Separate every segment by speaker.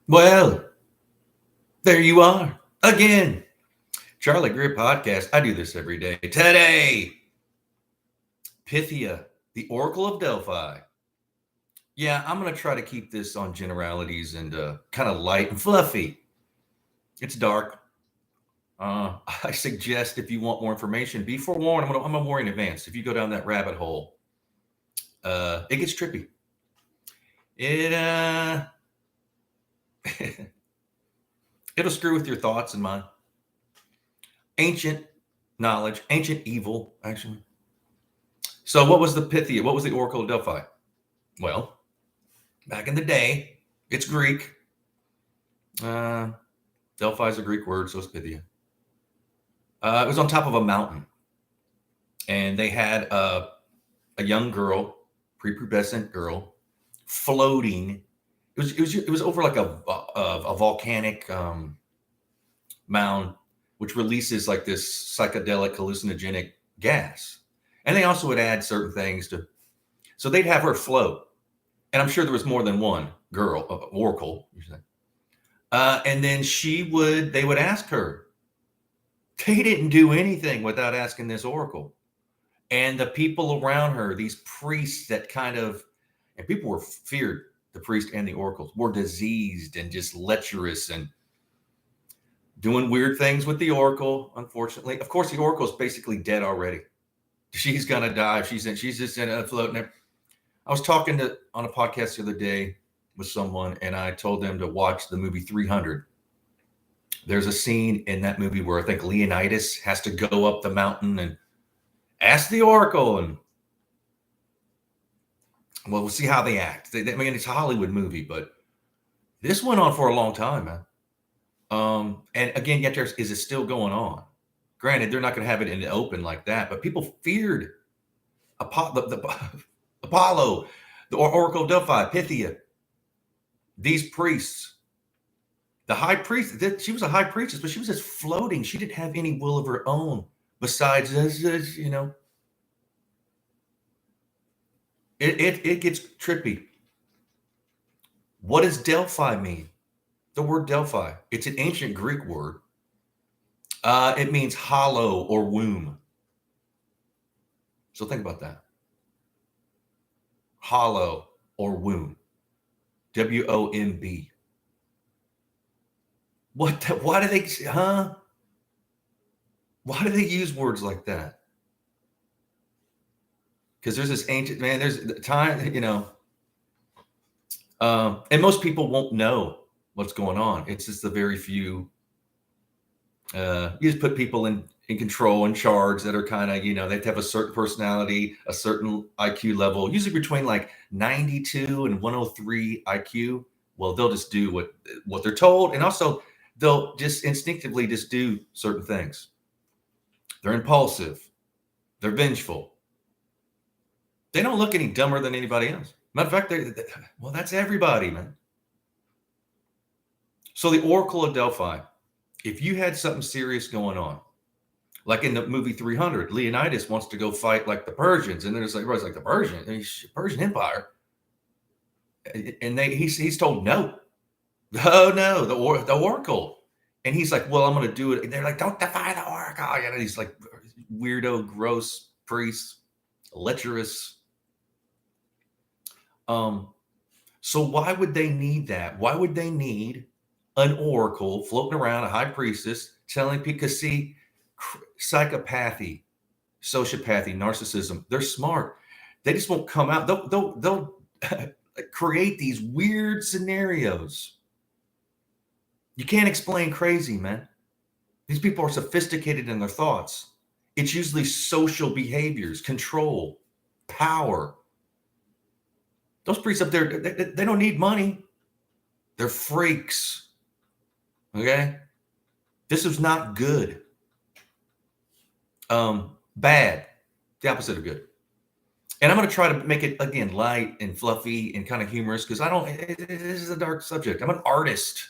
Speaker 1: Well, there you are again. Charlie Greer podcast. I do this every day. Today, Pythia, the Oracle of Delphi. Yeah, I'm going to try to keep this on generalities and kind of light and fluffy. It's dark. I suggest if you want more information, be forewarned. I'm going to warn in advance. If you go down that rabbit hole, it gets trippy. It it'll screw with your thoughts and mine. Ancient knowledge, ancient evil, actually. So, what was the Pythia? What was the Oracle of Delphi? Well, back in the day, it's Greek. Delphi is a Greek word, so it's Pythia. It was on top of a mountain, and they had a young girl, prepubescent girl, floating. It was over like a volcanic mound, which releases like this psychedelic hallucinogenic gas. And they also would add certain things to, so they'd have her float. And I'm sure there was more than one girl, oracle, and then they would ask her. They didn't do anything without asking this oracle. And the people around her, these priests that and people were feared, the priest and the oracles, were diseased and just lecherous and doing weird things with the oracle, unfortunately. Of course, the oracle is basically dead already. She's gonna die. She's just in a floating. I was talking on a podcast the other day with someone, and I told them to watch the movie 300. There's a scene in that movie where I think Leonidas has to go up the mountain and ask the oracle, and well, we'll see how they act. I mean, it's a Hollywood movie, but this went on for a long time, man. And again, yet is it still going on? Granted, they're not going to have it in the open like that, but people feared Apollo, the Oracle of Delphi, Pythia. These priests, the high priest, she was a high priestess, but she was just floating. She didn't have any will of her own besides this, It gets trippy. What does Delphi mean? The word Delphi, it's an ancient Greek word. It means hollow or womb. So think about that. Hollow or womb. WOMB. Why do they, Why do they use words like that? Because there's this ancient, man, there's the time, and most people won't know what's going on. It's just the very few. You just put people in control, in charge, that are kind of, they have a certain personality, a certain IQ level, usually between like 92 and 103 IQ. Well, they'll just do what they're told, and also they'll just instinctively just do certain things. They're impulsive. They're vengeful. They don't look any dumber than anybody else. Matter of fact, well, that's everybody, man. So the Oracle of Delphi, if you had something serious going on, like in the movie 300, Leonidas wants to go fight like the Persians, and there's like, everybody's like, the Persian Empire, and he's told no, no, the Oracle, and he's like, well, I'm going to do it, and they're like, don't defy the Oracle, he's like weirdo, gross priest, lecherous. So why would they need that? Why would they need an oracle floating around, a high priestess telling people? Because see, psychopathy, sociopathy, narcissism, they're smart. They just won't come out. They'll create these weird scenarios. You can't explain crazy, man. These people are sophisticated in their thoughts. It's usually social behaviors, control, power. Those priests up there, they don't need money. They're freaks. Okay? This is not good. Bad. The opposite of good. And I'm going to try to make it, again, light and fluffy and kind of humorous, because this is a dark subject. I'm an artist,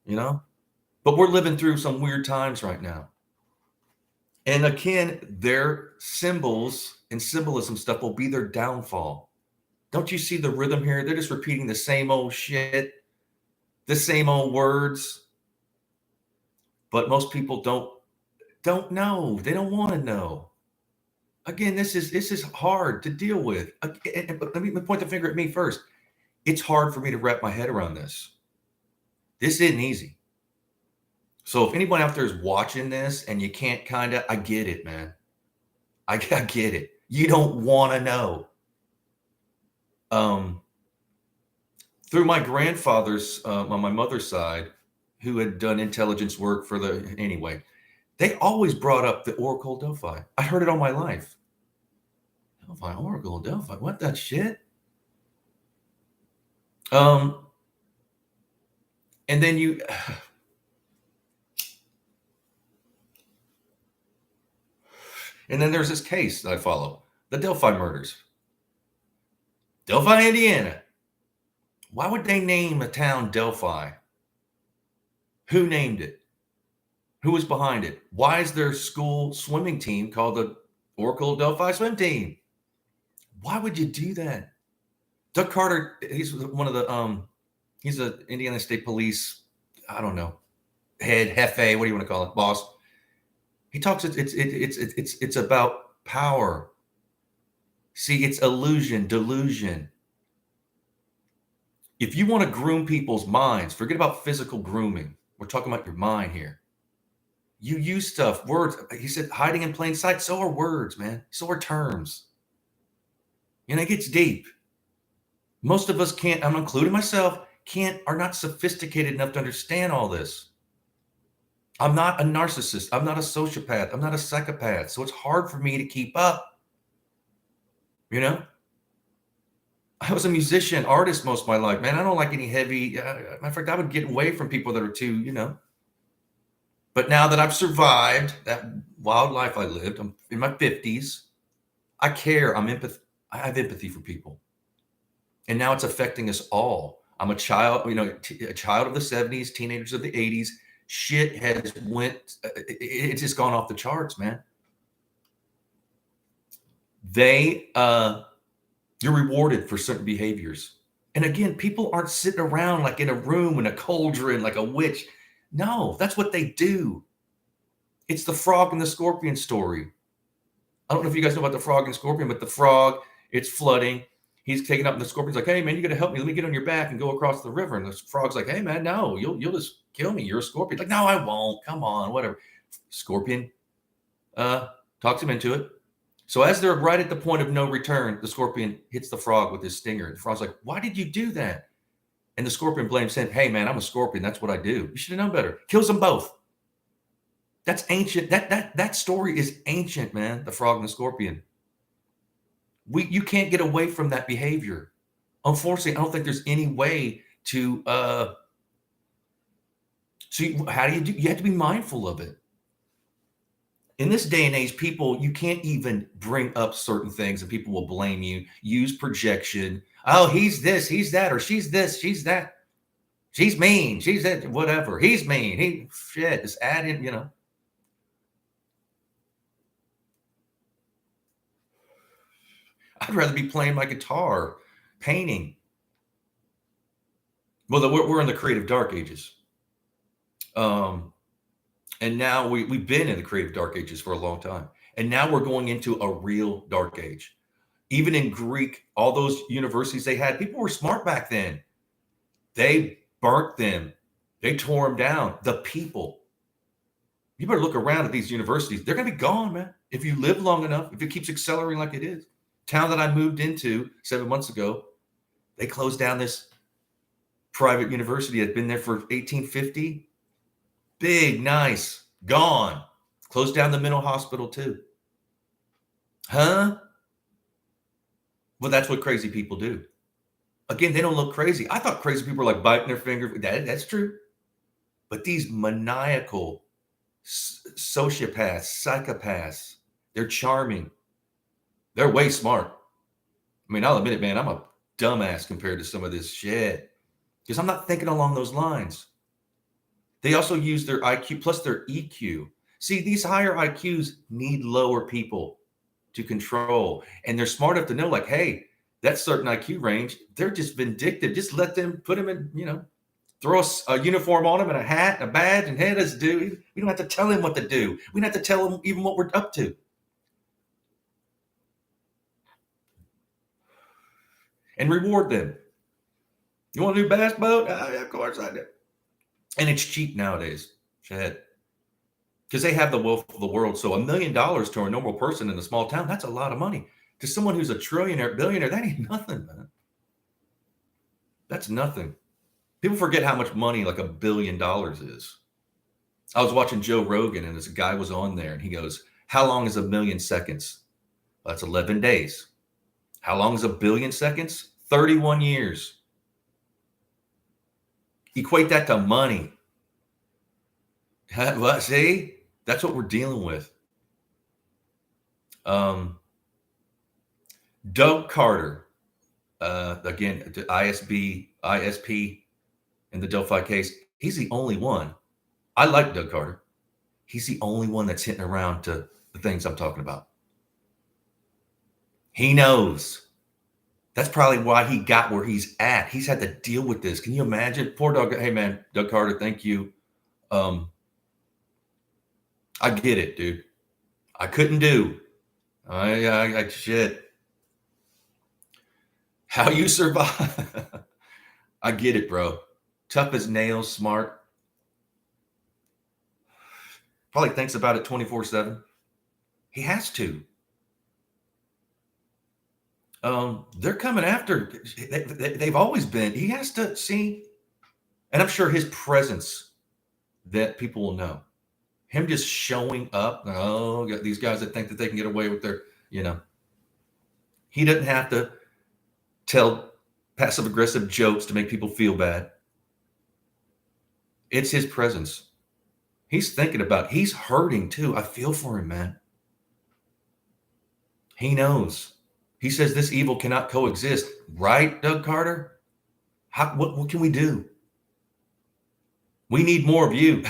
Speaker 1: But we're living through some weird times right now. And again, their symbols and symbolism stuff will be their downfall. Don't you see the rhythm here? They're just repeating the same old shit. the same old words, but most people don't know. They don't want to know. Again, this is hard to deal with. But let me point the finger at me first. It's hard for me to wrap my head around this. This isn't easy. So if anyone out there is watching this and you can't I get it, man. I get it. You don't want to know. Through my grandfather's, on my mother's side, who had done intelligence work anyway, they always brought up the Oracle Delphi. I heard it all my life. Delphi, Oracle, Delphi, what that shit? And then and then there's this case that I follow, the Delphi murders. Delphi, Indiana. Why would they name a town Delphi? Who named it? Who was behind it? Why is their school swimming team called the Oracle Delphi swim team? Why would you do that? Doug Carter, he's one of the he's an Indiana State Police, I don't know, head, jefe, what do you want to call it, boss. He talks, it's about power. See, it's illusion, delusion. If you want to groom people's minds, forget about physical grooming. We're talking about your mind here. You use stuff, words. He said hiding in plain sight. So are words, man. So are terms. And it gets deep. Most of us can't, I'm including myself, are not sophisticated enough to understand all this. I'm not a narcissist. I'm not a sociopath. I'm not a psychopath. So it's hard for me to keep up. You know? I was a musician, artist most of my life, man. I don't like any heavy, matter of fact, I would get away from people that are too, But now that I've survived that wild life I lived, I'm in my 50s, I care. I have empathy for people. And now it's affecting us all. I'm a child, a child of the 70s, teenagers of the 80s. Shit it's just gone off the charts, man. You're rewarded for certain behaviors. And again, people aren't sitting around like in a room in a cauldron like a witch. No, that's what they do. It's the frog and the scorpion story. I don't know if you guys know about the frog and scorpion, but the frog, it's flooding. He's taken up, and the scorpion's like, hey, man, you got to help me. Let me get on your back and go across the river. And the frog's like, hey, man, no, you'll just kill me. You're a scorpion. Like, no, I won't. Come on, whatever. Scorpion talks him into it. So as they're right at the point of no return, the scorpion hits the frog with his stinger. The frog's like, why did you do that? And the scorpion blames him. Hey, man, I'm a scorpion. That's what I do. You should have known better. Kills them both. That's ancient. That story is ancient, man. The frog and the scorpion. You can't get away from that behavior. Unfortunately, I don't think there's any way to. How do? You have to be mindful of it. In this day and age, you can't even bring up certain things and people will blame you. Use projection. Oh, he's this, he's that, or she's this, she's that. She's mean, she's that, whatever. He's mean. Just add in, I'd rather be playing my guitar, painting. Well, we're in the creative dark ages. And now we've been in the creative dark ages for a long time. And now we're going into a real dark age. Even in Greek, all those universities they had, people were smart back then. They burnt them. They tore them down. The people. You better look around at these universities. They're going to be gone, man. If you live long enough, if it keeps accelerating like it is. Town that I moved into 7 months ago, they closed down this private university that had been there for 1850. Big, nice, gone. Closed down the mental hospital too. Huh? Well, that's what crazy people do. Again, they don't look crazy. I thought crazy people were like biting their finger. That's true. But these maniacal sociopaths, psychopaths, they're charming. They're way smart. I mean, I'll admit it, man. I'm a dumbass compared to some of this shit because I'm not thinking along those lines. They also use their IQ plus their EQ. See, these higher IQs need lower people to control. And they're smart enough to know, like, hey, that certain IQ range, they're just vindictive. Just let them put them in, throw a uniform on him and a hat and a badge and hey, let's do. We don't have to tell him what to do. We don't have to tell him even what we're up to. And reward them. You want to do bass boat? Oh, yeah, of course I do. And it's cheap nowadays. Shit. Because they have the wealth of the world. So $1 million to a normal person in a small town, that's a lot of money. To someone who's a trillionaire, billionaire, that ain't nothing, man. That's nothing. People forget how much money like $1 billion is. I was watching Joe Rogan and this guy was on there and he goes, how long is 1 million seconds? Well, that's 11 days. How long is 1 billion seconds? 31 years. Equate that to money. Well, see, that's what we're dealing with. Doug Carter, again, the ISP in the Delphi case, he's the only one. I like Doug Carter. He's the only one that's hitting around to the things I'm talking about. He knows. That's probably why he got where he's at. He's had to deal with this. Can you imagine? Poor Doug. Hey, man, Doug Carter, thank you. I get it, dude. I couldn't do. I shit. How you survive? I get it, bro. Tough as nails, smart. Probably thinks about it 24/7. He has to. They're coming after. They've always been. He has to see, and I'm sure his presence that people will know. Him just showing up. Oh, got these guys that think that they can get away with their, he doesn't have to tell passive aggressive jokes to make people feel bad. It's his presence. He's thinking about. He's hurting too. I feel for him, man. He knows. He says this evil cannot coexist, right, Doug Carter? What can we do? We need more of you.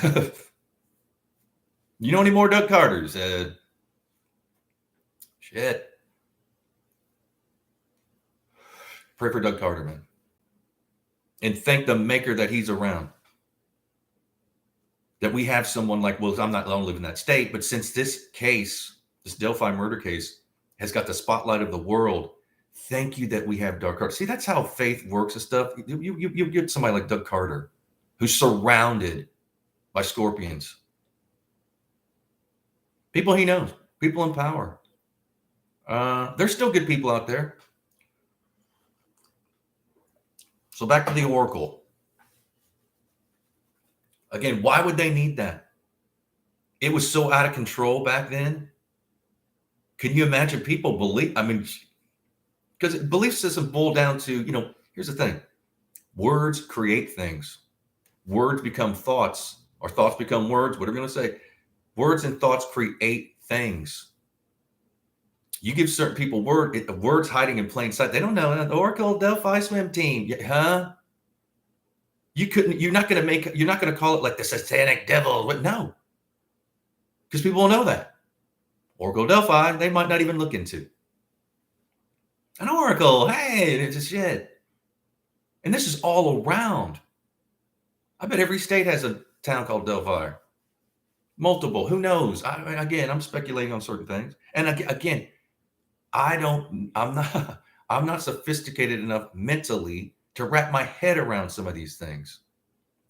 Speaker 1: You know any more Doug Carters? Shit. Pray for Doug Carter, man. And thank the maker that he's around. That we have someone like, well, I'm not alone living in that state, but since this case, this Delphi murder case, has got the spotlight of the world. Thank you that we have Doug Carter. See, that's how faith works and stuff. You get somebody like Doug Carter, who's surrounded by scorpions. People he knows, people in power. There's still good people out there. So back to the Oracle. Again, why would they need that? It was so out of control back then. Can you imagine people believe? I mean, because belief system boil down to, here's the thing. Words create things. Words become thoughts, or thoughts become words. What are we going to say? Words and thoughts create things. You give certain people words hiding in plain sight. They don't know. The Oracle Delphi swim team. Huh? You're not going to call it like the satanic devil. No. Because people will know that. Oracle Delphi, they might not even look into. An oracle, hey, it's a shit. And this is all around. I bet every state has a town called Delphi. Multiple, who knows? I'm speculating on certain things. And again, I'm not sophisticated enough mentally to wrap my head around some of these things.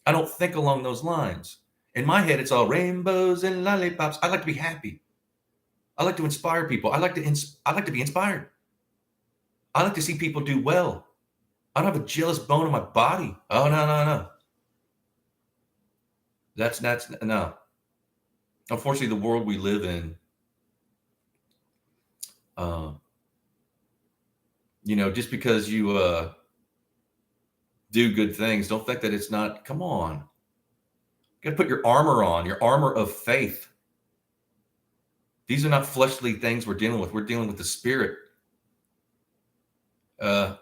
Speaker 1: I don't think along those lines. In my head, it's all rainbows and lollipops. I like to be happy. I like to inspire people. I like to be inspired. I like to see people do well. I don't have a jealous bone in my body. Oh, no. That's no. Unfortunately, the world we live in, just because you do good things, don't think that it's not. Come on. You got to put your armor on, your armor of faith. These are not fleshly things we're dealing with. We're dealing with the spirit.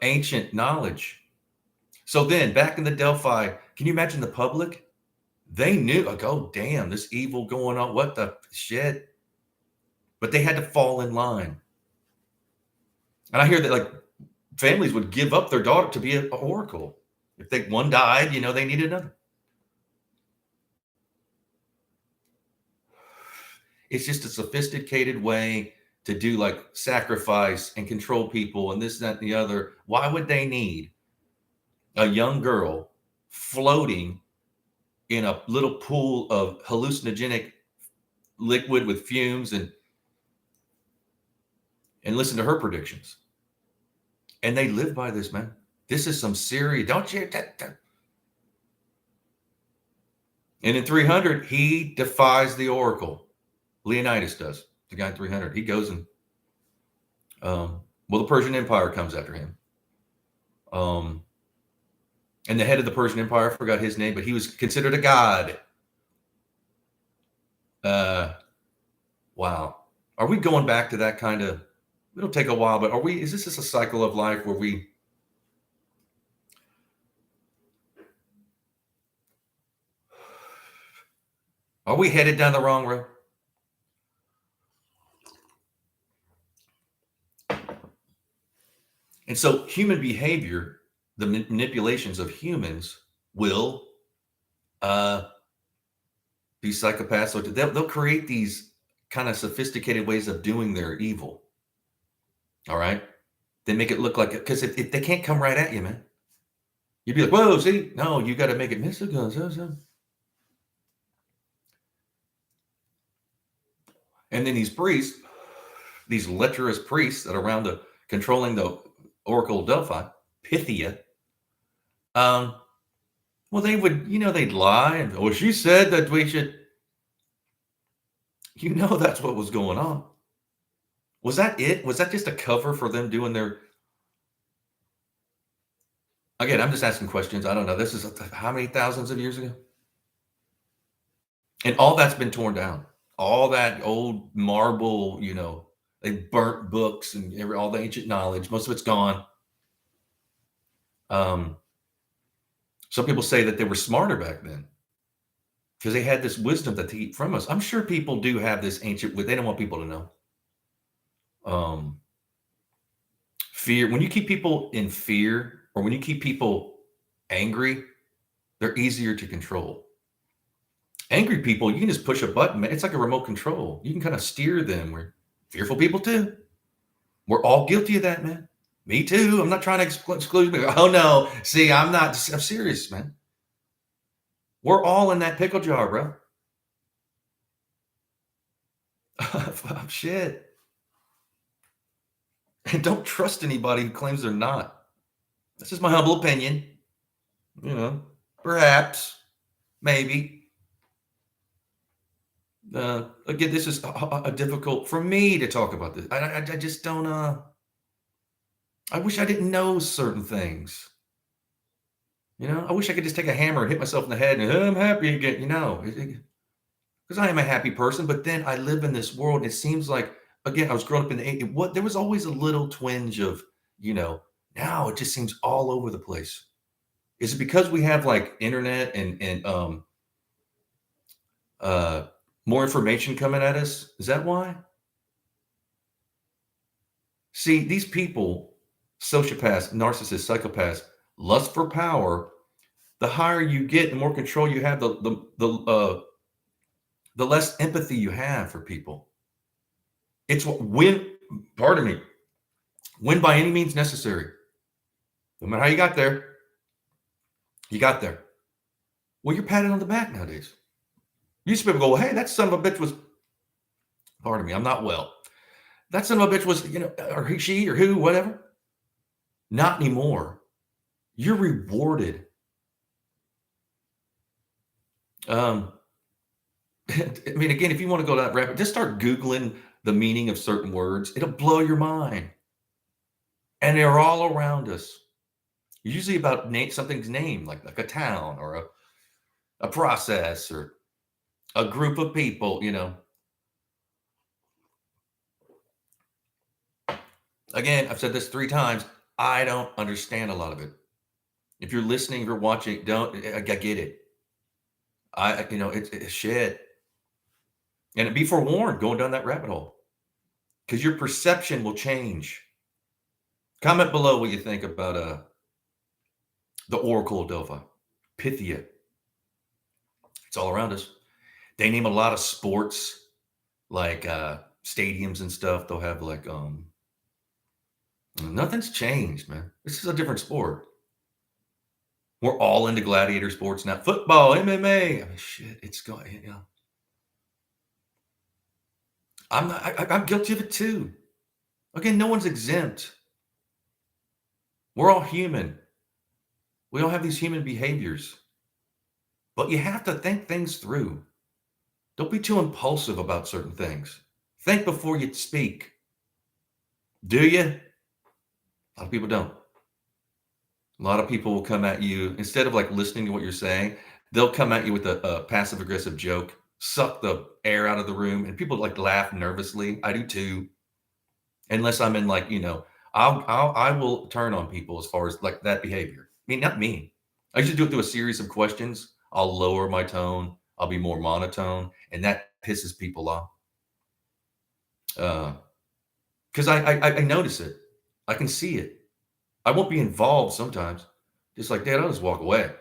Speaker 1: Ancient knowledge. So then, back in the Delphi, can you imagine the public? They knew, like, oh, damn, this evil going on. What the shit? But they had to fall in line. And I hear that, like, families would give up their daughter to be an oracle. If one died, they needed another. It's just a sophisticated way to do like sacrifice and control people and this, that, and the other. Why would they need a young girl floating in a little pool of hallucinogenic liquid with fumes and listen to her predictions? And they live by this, man. This is some serious, don't you? And in 300, he defies the oracle. Leonidas does. The guy in 300. He goes and, the Persian Empire comes after him. And the head of the Persian Empire, I forgot his name, but he was considered a god. Wow. Are we going back to that kind of, it'll take a while, but is this just a cycle of life where are we headed down the wrong road? And so human behavior, the manipulations of humans will be psychopaths. So they'll create these kind of sophisticated ways of doing their evil. All right. They make it look like it, because if they can't come right at you, man, you'd be like, whoa, see, no, you got to make it mystical. And then these priests, these lecherous priests that are around controlling the Oracle of Delphi, Pythia, they would, they'd lie and, she said that we should, that's what was going on. Was that it? Was that just a cover for them doing their, again, I'm just asking questions. I don't know. This is how many thousands of years ago? And all that's been torn down. All that old marble, they burnt books and all the ancient knowledge. Most of it's gone. Some people say that they were smarter back then because they had this wisdom that they keep from us. I'm sure people do have this ancient, they don't want people to know. Fear, when you keep people in fear or when you keep people angry, they're easier to control. Angry people, you can just push a button, man. It's like a remote control. You can kind of steer them. We're fearful people too. We're all guilty of that, man. Me too. I'm not trying to exclude me. Oh no. See, I'm serious, man. We're all in that pickle jar, bro. Shit. And don't trust anybody who claims they're not. This is my humble opinion. Perhaps, maybe. Again, this is difficult for me to talk about this. I just don't, I wish I didn't know certain things. I wish I could just take a hammer and hit myself in the head and I'm happy again, because I am a happy person, but then I live in this world and it seems like, again, I was growing up in the 80s. There was always a little twinge of, now it just seems all over the place. Is it because we have like internet and more information coming at us? Is that why? See, these people, sociopaths, narcissists, psychopaths, lust for power. The higher you get, the more control you have, the less empathy you have for people. It's win by any means necessary. No matter how you got there, Well, you're patted on the back nowadays. Used to people go, hey, that son of a bitch was, pardon me, I'm not well. That son of a bitch was, or he, she, or who, whatever. Not anymore. You're rewarded. I mean, again, if you want to go that rapid, just start Googling the meaning of certain words. It'll blow your mind. And they're all around us. Usually about something's name, like a town or a process or a group of people, Again, I've said this 3 times. I don't understand a lot of it. If you're listening or watching, I get it. It's shit. And be forewarned going down that rabbit hole because your perception will change. Comment below what you think about the Oracle of Delphi, Pythia. It's all around us. They name a lot of sports like stadiums and stuff. They'll have like nothing's changed, man. This is a different sport. We're all into gladiator sports now. Football, MMA. I mean, shit, it's going. I'm not. I'm guilty of it too. Again, no one's exempt. We're all human. We all have these human behaviors, but you have to think things through. Don't be too impulsive about certain things. Think before you speak. Do you? A lot of people don't. A lot of people will come at you instead of like listening to what you're saying. They'll come at you with a passive aggressive joke, suck the air out of the room, and people like laugh nervously. I do too, unless I'm in like I will turn on people as far as like that behavior. I mean, not me. I usually do it through a series of questions. I'll lower my tone. I'll be more monotone, and that pisses people off. Because I notice it. I can see it. I won't be involved sometimes. Just like, Dad, I'll just walk away.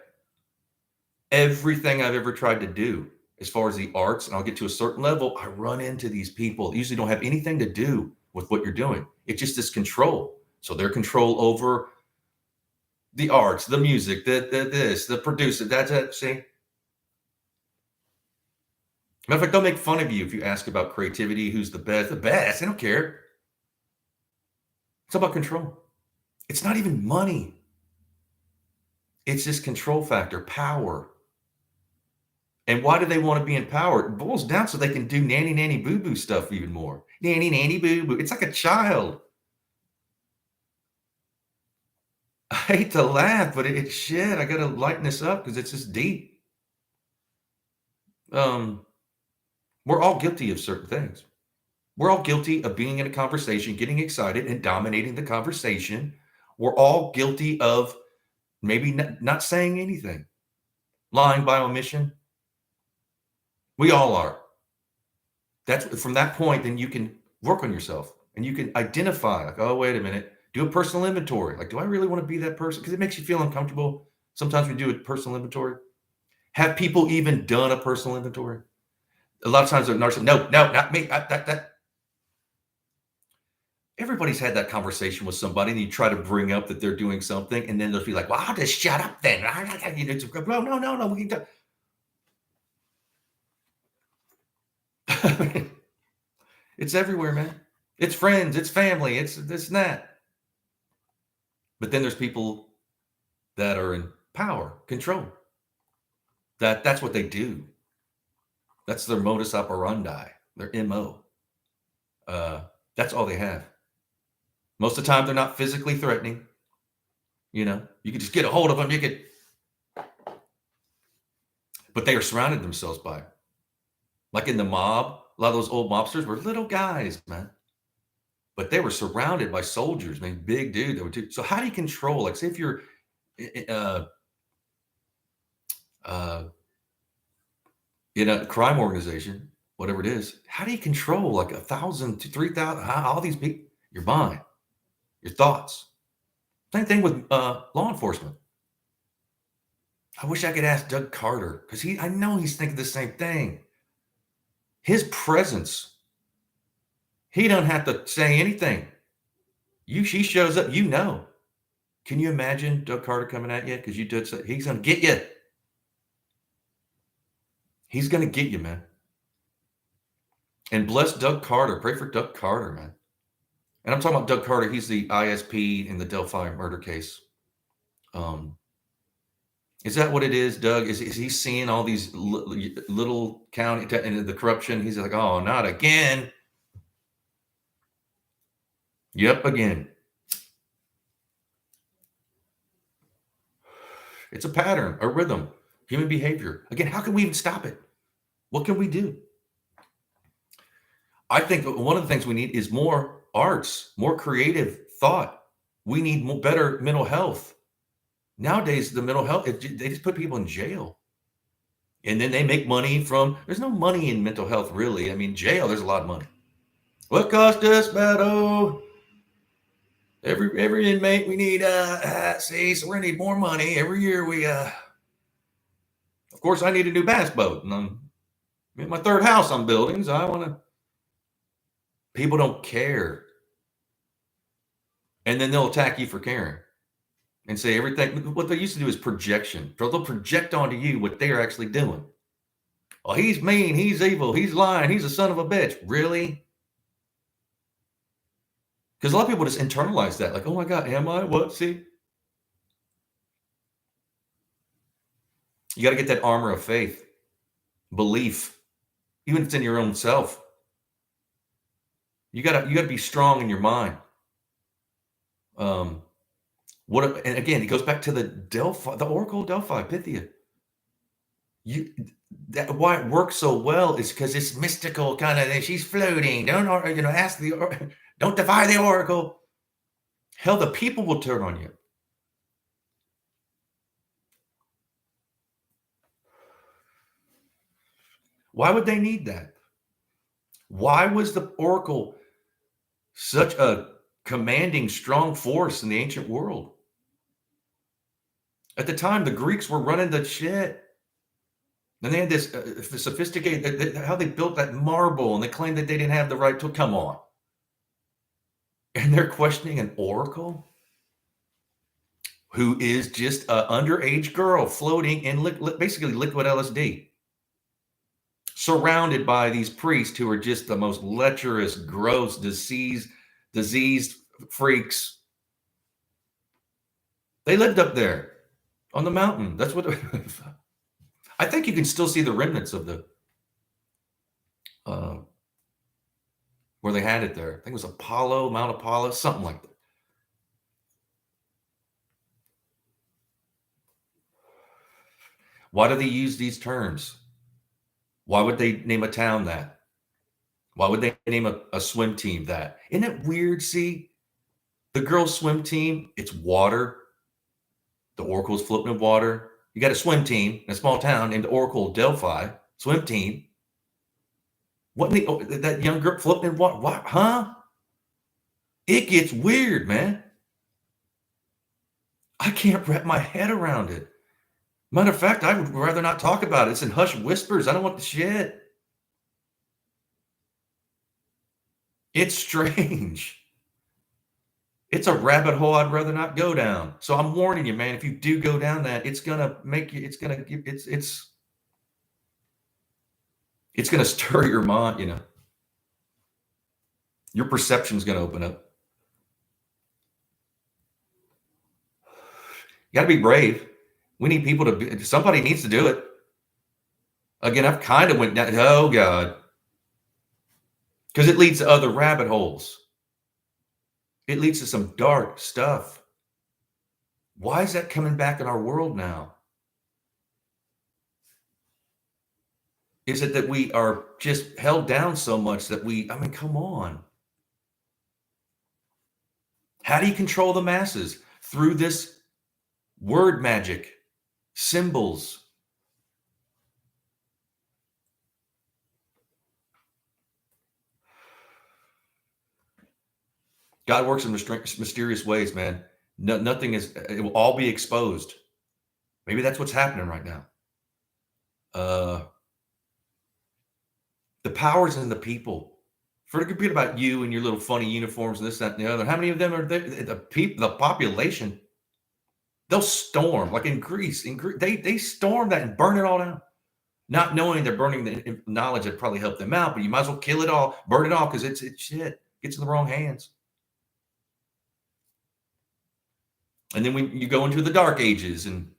Speaker 1: Everything I've ever tried to do as far as the arts, and I'll get to a certain level, I run into these people. They usually don't have anything to do with what you're doing. It's just this control. So their control over the arts, the music, the producer, that's it. See? Matter of fact, they'll make fun of you if you ask about creativity, who's the best. The best. They don't care. It's about control. It's not even money. It's this control factor, power. And why do they want to be empowered? It boils down so they can do nanny, nanny, boo, boo stuff even more. Nanny, nanny, boo, boo. It's like a child. I hate to laugh, but it's shit. I got to lighten this up because it's just deep. We're all guilty of certain things. We're all guilty of being in a conversation, getting excited and dominating the conversation. We're all guilty of maybe not saying anything, lying by omission. We all are. That's from that point, then you can work on yourself and you can identify like, oh, wait a minute, do a personal inventory. Like, do I really want to be that person? Because it makes you feel uncomfortable. Sometimes we do a personal inventory. Have people even done a personal inventory? A lot of times they're narcissists. No, not me. Everybody's had that conversation with somebody, and you try to bring up that they're doing something, and then they'll be like, well, I'll just shut up then. No, we can do. It's everywhere, man. It's friends, it's family, it's this and that. But then there's people that are in power, control. That's what they do. That's their modus operandi, their MO. That's all they have. Most of the time, they're not physically threatening. You can just get a hold of them. But they are surrounded themselves by it. Like in the mob, a lot of those old mobsters were little guys, man. But they were surrounded by soldiers, man, big dude. So how do you control? Like, say if you're in a crime organization, whatever it is, how do you control like 1,000 to 3,000? All these people, your mind, your thoughts. Same thing with law enforcement. I wish I could ask Doug Carter because I know he's thinking the same thing. His presence, he don't have to say anything. She shows up, Can you imagine Doug Carter coming at you? Because you did say he's going to get you. He's going to get you, man. And bless Doug Carter. Pray for Doug Carter, man. And I'm talking about Doug Carter. He's the ISP in the Delphi murder case. Is that what it is, Doug? Is he seeing all these little county and the corruption? He's like, oh, not again. Yep, again. It's a pattern, a rhythm, human behavior. Again, how can we even stop it? What can we do? I think one of the things we need is more arts, more creative thought. We need better mental health. Nowadays, the mental health, they just put people in jail. And then they make money there's no money in mental health, really. I mean, jail, there's a lot of money. What cost us, battle? Every inmate, we need see, so we're gonna need more money every year. We of course I need a new bass boat, and I'm in my third house I'm building, so I want to. People don't care, and then they'll attack you for caring and say everything. What they used to do is projection. So they'll project onto you what they're actually doing. Oh, he's mean, he's evil, he's lying, he's a son of a bitch. Really? Because a lot of people just internalize that, like, oh my God, am I? What? See? You got to get that armor of faith, belief, even if it's in your own self. You gotta be strong in your mind. Um, and again, it goes back to the Delphi, the Oracle of Delphi, Pythia. Why it works so well is because it's mystical kind of thing. She's floating. Don't ask don't defy the Oracle. Hell, the people will turn on you. Why would they need that? Why was the Oracle such a commanding, strong force in the ancient world? At the time, the Greeks were running the shit. And they had this sophisticated, how they built that marble, and they claimed that they didn't have the right to, come on. And they're questioning an oracle who is just an underage girl floating in basically liquid LSD, surrounded by these priests who are just the most lecherous, gross, diseased freaks. They lived up there on the mountain. That's what I think you can still see the remnants of the where they had it there. I think it was Mount Apollo, something like that. Why do they use these terms? Why would they name a town that? Why would they name a swim team that? Isn't it weird? See, the girls' swim team, it's water. The Oracle's floating in water. You got a swim team in a small town named Oracle Delphi, swim team. What that young girl floating in water? What? Huh? It gets weird, man. I can't wrap my head around it. Matter of fact, I would rather not talk about it. It's in hushed whispers. I don't want the shit. It's strange. It's a rabbit hole I'd rather not go down. So I'm warning you, man, if you do go down that, it's gonna stir your mind, Your perception's gonna open up. You gotta be brave. We need people somebody needs to do it. Again, I've kind of went down, oh God. Because it leads to other rabbit holes. It leads to some dark stuff. Why is that coming back in our world now? Is it that we are just held down so much that come on. How do you control the masses? Through this word magic, symbols. God works in mysterious ways, man. Nothing it will all be exposed. Maybe that's what's happening right now. The power's in the people. Forget about you and your little funny uniforms and this, that, and the other. How many of them are there? The population, they'll storm, like in Greece. They storm that and burn it all down. Not knowing they're burning the knowledge that probably helped them out, but you might as well kill it all, burn it all, because it's shit. Gets in the wrong hands. And then you go into the dark ages, and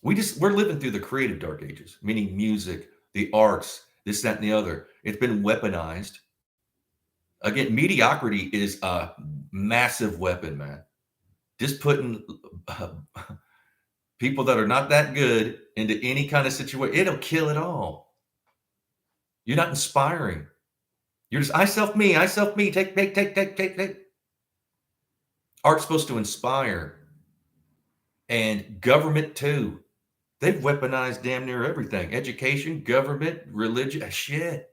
Speaker 1: we're living through the creative dark ages, meaning music, the arts, this, that, and the other. It's been weaponized. Again, mediocrity is a massive weapon, man. Just putting people that are not that good into any kind of situation, it'll kill it all. You're not inspiring. You're just I self me, take. Art's supposed to inspire. And government too. They've weaponized damn near everything. Education, government, religion, shit.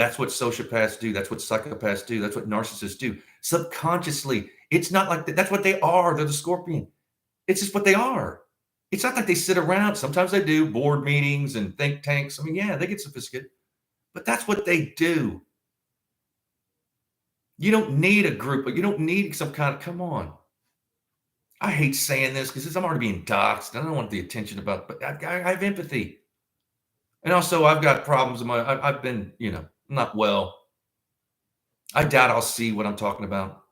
Speaker 1: That's what sociopaths do. That's what psychopaths do. That's what narcissists do. Subconsciously, it's not like that. That's what they are. They're the scorpion. It's just what they are. It's not like they sit around. Sometimes they do board meetings and think tanks. I mean, yeah, they get sophisticated, but that's what they do. You don't need a group, but you don't need some kind of, come on. I hate saying this because I'm already being doxxed. I don't want the attention about, but I have empathy. And also I've got problems in my, I've been, not well. I doubt I'll see what I'm talking about.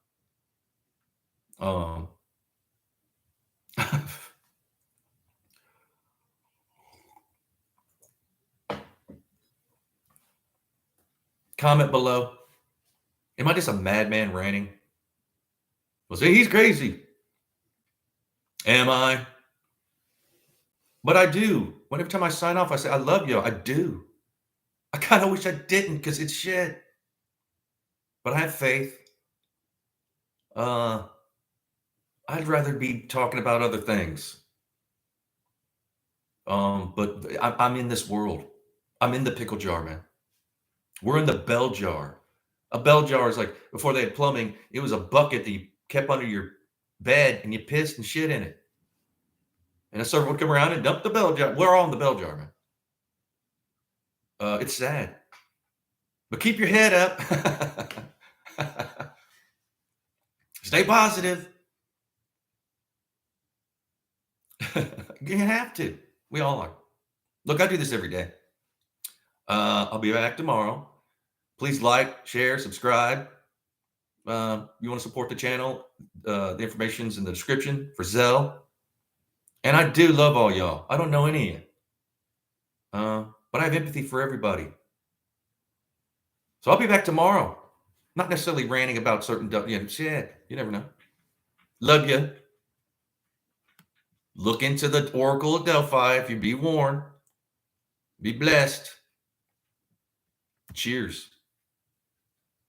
Speaker 1: Comment below. Am I just a madman ranting? Well, see, he's crazy. Am I? But I do. Every time I sign off, I say, I love you. I do. I kind of wish I didn't because it's shit. But I have faith. I'd rather be talking about other things. But I'm in this world. I'm in the pickle jar, man. We're in the bell jar. A bell jar is like, before they had plumbing, it was a bucket that you kept under your bed and you pissed and shit in it. And a server would come around and dump the bell jar. We're all in the bell jar, man. It's sad. But keep your head up. Stay positive. You have to. We all are. Look, I do this every day. I'll be back tomorrow. Please like, share, subscribe. You want to support the channel, the information's in the description for Zelle. And I do love all y'all. I don't know any of you. But I have empathy for everybody. So I'll be back tomorrow. Not necessarily ranting about certain shit. You never know. Love you. Look into the Oracle of Delphi if you be warned. Be blessed. Cheers.